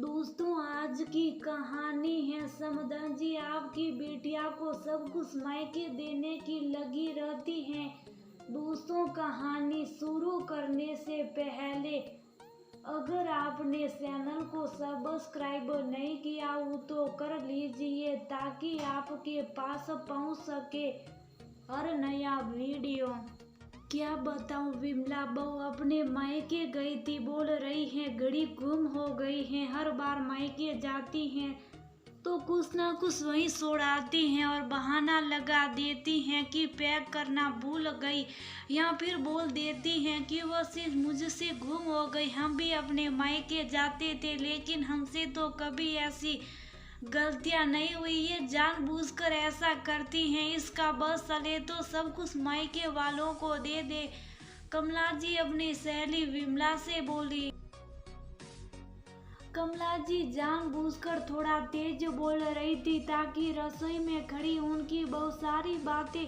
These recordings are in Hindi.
दोस्तों, आज की कहानी है समदन जी। आपकी बेटिया को सब कुछ मायके देने की लगी रहती हैं। दोस्तों, कहानी शुरू करने से पहले अगर आपने चैनल को सब्सक्राइब नहीं किया हो तो कर लीजिए ताकि आपके पास पहुंच सके हर नया वीडियो। क्या बताऊं, विमला बहू अपने मायके गई थी, बोल रही है घड़ी गुम हो गई है। हर बार मायके जाती हैं तो कुछ ना कुछ वहीं छोड़ आती हैं और बहाना लगा देती हैं कि पैक करना भूल गई, या फिर बोल देती हैं कि वह चीज मुझसे गुम हो गई। हम भी अपने मायके जाते थे लेकिन हमसे तो कभी ऐसी गलतियां नहीं हुई। ये जानबूझकर ऐसा करती हैं। इसका बस चले तो सब कुछ मायके वालों को दे दे। कमला जी अपनी सहेली विमला से बोली। कमला जी जानबूझकर थोड़ा तेज बोल रही थी ताकि रसोई में खड़ी उनकी बहुत सारी बातें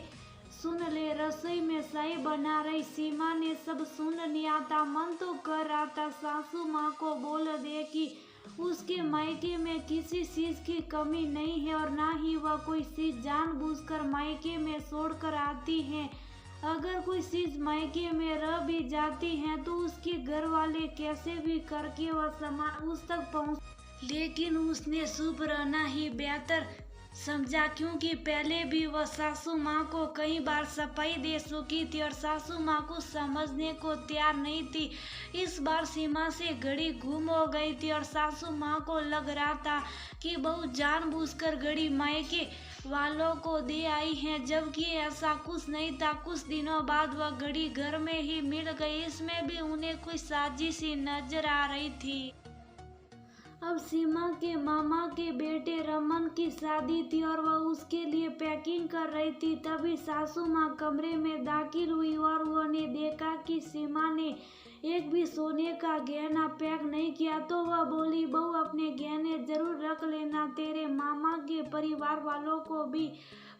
सुन ले। रसोई में चाय बना रही सीमा ने सब सुन लिया था। मन तो कर रहा था सासू माँ को बोल दे कि उसके मायके में किसी चीज की कमी नहीं है और ना ही वह कोई चीज जानबूझकर मायके में छोड़कर आती है। अगर कोई चीज मायके में रह भी जाती है तो उसके घर वाले कैसे भी करके वह सामान उस तक पहुँच, लेकिन उसने चुप रहना ही बेहतर समझा, क्योंकि पहले भी वह सासू माँ को कई बार सफाई दे चुकी थी और सासू माँ को समझने को तैयार नहीं थी। इस बार सीमा से घड़ी गुम हो गई थी और सासू माँ को लग रहा था कि बहू जानबूझकर घड़ी मायके वालों को दे आई है, जबकि ऐसा कुछ नहीं था। कुछ दिनों बाद वह घड़ी घर में ही मिल गई। इसमें भी उन्हें कुछ साजिश ही नजर आ रही थी। अब सीमा के मामा के बेटे रमन की शादी थी और वह उसके लिए पैकिंग कर रही थी। तभी सासू माँ कमरे में दाखिल हुई और उन्होंने देखा कि सीमा ने एक भी सोने का गहना पैक नहीं किया। तो वह बोली, बहू अपने गहने जरूर रख लेना, तेरे मामा के परिवार वालों को भी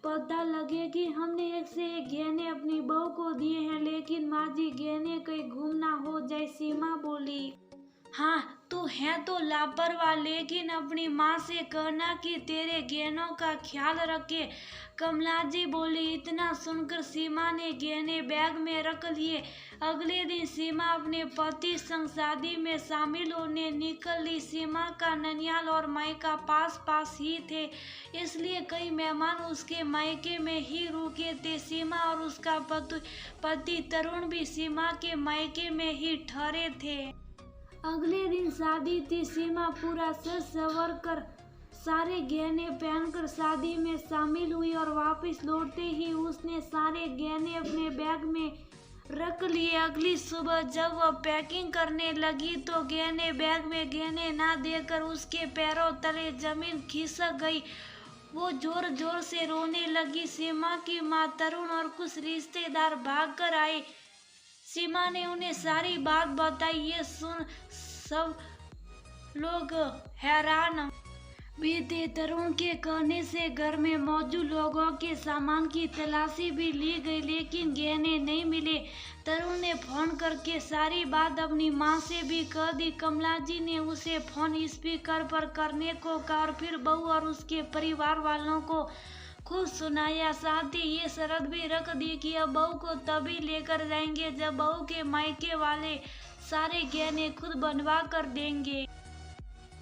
पता लगे कि हमने एक से एक गहने अपनी बहू को दिए हैं। लेकिन माँ जी, गहने कहीं गुम ना हो जाए। सीमा बोली, हाँ तू है तो लापरवाह, लेकिन अपनी माँ से कहना कि तेरे गहनों का ख्याल रखे। कमला जी बोली। इतना सुनकर सीमा ने गहने बैग में रख लिए। अगले दिन सीमा अपने पति संग शादी में शामिल होने निकल ली। सीमा का ननियाल और मायका पास पास ही थे, इसलिए कई मेहमान उसके मायके में ही रुके थे। सीमा और उसका पति तरुण भी सीमा के मायके में ही ठहरे थे। अगले दिन शादी थी। सीमा पूरा सज संवर कर सारे गहने पहनकर शादी में शामिल हुई और वापस लौटते ही उसने सारे गहने अपने बैग में रख लिए। अगली सुबह जब वह पैकिंग करने लगी तो गहने बैग में गहने ना देकर उसके पैरों तले जमीन खिसक गई। वो जोर जोर से रोने लगी। सीमा की माँ, तरुण और कुछ रिश्तेदार भाग कर आए। सीमा ने उन्हें सारी बात बताई। ये सुन सब लोग हैरान भी थे। तरुण के कहने से घर में मौजूद लोगों के सामान की तलाशी भी ली गई, लेकिन गहने नहीं मिले। तरुण ने फोन करके सारी बात अपनी माँ से भी कह दी। कमला जी ने उसे फोन स्पीकर पर करने को कहा और फिर बहू और उसके परिवार वालों को खुद सुनाया। साथ ही ये शर्त भी रख दी कि अब बहू को तभी लेकर जाएंगे जब बहू के मायके वाले सारे गहने खुद बनवा कर देंगे।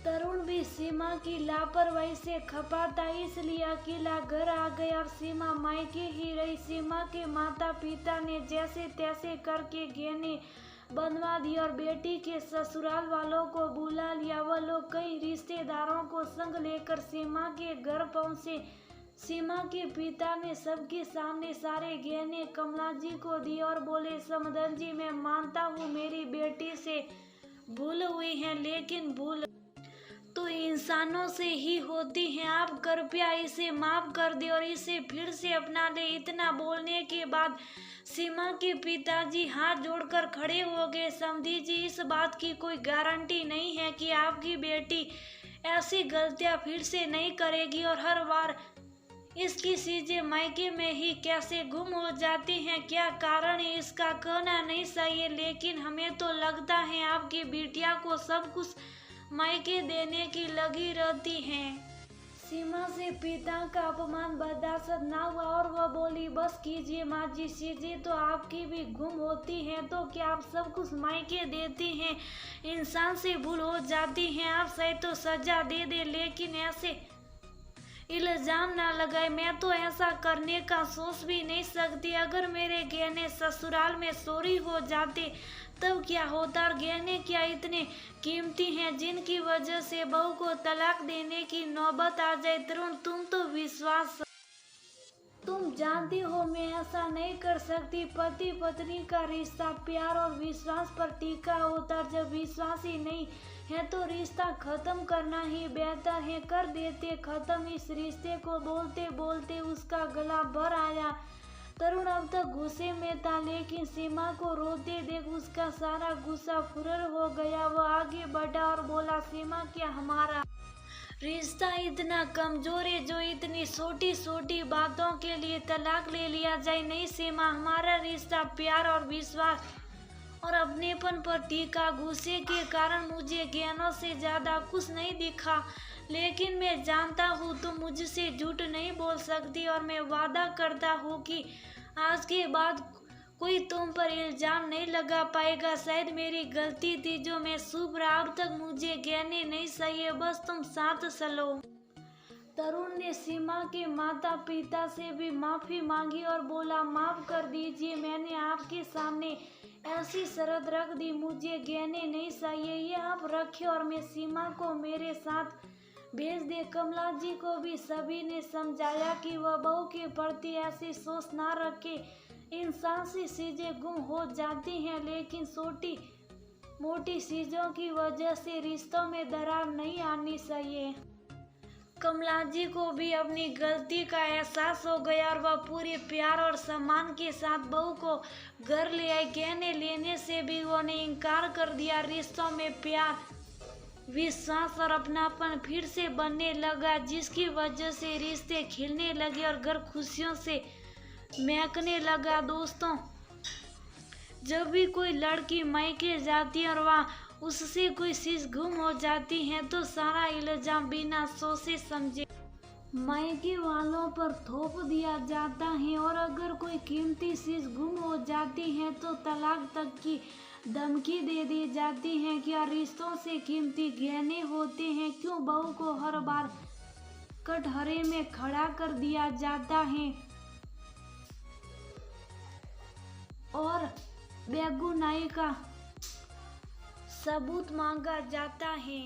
तरुण भी सीमा की लापरवाही से खपा था, इसलिए अकेला घर आ गया और सीमा मायके ही रही। सीमा के माता पिता ने जैसे तैसे करके गहने बनवा दिए और बेटी के ससुराल वालों को बुला लिया। वह लोग कई रिश्तेदारों को संग लेकर सीमा के घर पहुंचे। सीमा के पिता ने सबके सामने सारे गहने कमला जी को दिए और बोले, समदन जी, मैं मानता हूँ मेरी बेटी से भूल हुई है, लेकिन भूल तो इंसानों से ही होती है। आप कृपया इसे माफ कर दे और इसे फिर से अपना ले। इतना बोलने के बाद सीमा के पिताजी हाथ जोड़कर खड़े हो गए। समधी जी, इस बात की कोई गारंटी नहीं है कि आपकी बेटी ऐसी गलतियां फिर से नहीं करेगी और हर बार इसकी चीजें मायके में ही कैसे गुम हो जाती हैं। क्या कारण है इसका कहना नहीं चाहिए, लेकिन हमें तो लगता है आपकी बिटिया को सब कुछ मायके देने की लगी रहती हैं। सीमा से पिता का अपमान बर्दाश्त ना हुआ और वह बोली, बस कीजिए माँ जी, चीजें तो आपकी भी गुम होती हैं तो क्या आप सब कुछ मायके देती हैं? इंसान से भूल हो जाती है, आप सही तो सजा दे दे, लेकिन ऐसे इल्जाम ना लगाए। मैं तो ऐसा करने का सोच भी नहीं सकती। अगर मेरे गहने ससुराल में चोरी हो जाते तब क्या होता? और गहने क्या इतने कीमती हैं जिनकी वजह से बहू को तलाक देने की नौबत आ जाए? तरुण, तुम तो विश्वास, तुम जानती हो मैं ऐसा नहीं कर सकती। पति पत्नी का रिश्ता प्यार और विश्वास पर टिका होता। जब विश्वास ही नहीं है तो रिश्ता खत्म करना ही बेहतर है। कर देते खत्म इस रिश्ते को। बोलते बोलते उसका गला भर आया। तरुण अब तक गुस्से में था, लेकिन सीमा को रोते देख उसका सारा गुस्सा फुरर हो गया। वह आगे बढ़ा और बोला, सीमा, क्या हमारा रिश्ता इतना कमजोर है जो इतनी छोटी छोटी बातों के लिए तलाक ले लिया जाए? नहीं सीमा, हमारा रिश्ता प्यार और विश्वास और अपनेपन पर टिका। गुस्से के कारण मुझे गहनों से ज्यादा कुछ नहीं दिखा, लेकिन मैं जानता हूँ तुम मुझसे झूठ नहीं बोल सकती और मैं वादा करता हूँ कि आज के बाद कोई तुम पर इल्जाम नहीं लगा पाएगा। शायद मेरी गलती थी जो मैं शुभ रहा। अब तक मुझे गहने नहीं चाहिए, बस तुम साथ चलो। तरुण ने सीमा के माता पिता से भी माफी मांगी और बोला, माफ कर दीजिए, मैंने आपके सामने ऐसी शर्त रख दी। मुझे गहने नहीं चाहिए, ये आप रखे और मैं सीमा को मेरे साथ भेज दे। कमला जी को भी सभी ने समझाया कि वह बहू के प्रति ऐसी सोच ना रखे। इंसान से चीजें गुम हो जाती हैं, लेकिन छोटी मोटी चीजों की वजह से रिश्तों में दरार नहीं आनी चाहिए। कमला जी को भी अपनी गलती का एहसास हो गया और वह पूरे प्यार और सम्मान के साथ बहू को घर ले आई। गहने लेने से भी उन्होंने इनकार कर दिया। रिश्तों में प्यार, विश्वास और अपनापन फिर से बनने लगा, जिसकी वजह से रिश्ते खिलने लगे और घर खुशियों से महकने लगा। दोस्तों, जब भी कोई लड़की मायके जाती है और वहाँ उससे कोई चीज गुम हो जाती है तो सारा इल्जाम बिना सोचे समझे मायके वालों पर थोप दिया जाता है। और अगर कोई कीमती चीज गुम हो जाती है तो तलाक तक की धमकी दे दी जाती है। क्या रिश्तों से कीमती गहने होते हैं? क्यों बहू को हर बार कटघरे में खड़ा कर दिया जाता है और बेगुनाही का सबूत मांगा जाता है?